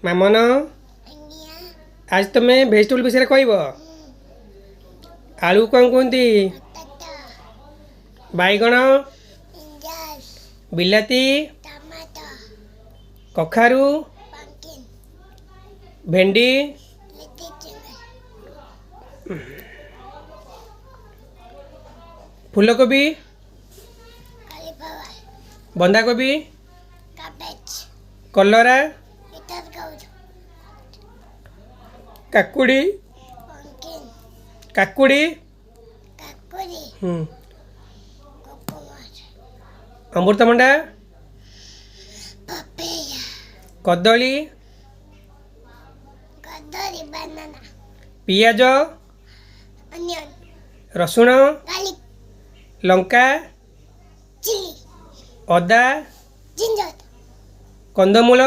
ମାମନ आज तुम भेजिटेबल विषय कहब आलू कौन कहती बैगण बिलाती कखारू भेंडी फूलकोबी बंधाकोबी कलरा काकुड़ी काकुड़ी अमृतभंडा कदली पियाज रसुण लंका अदा कंदमूल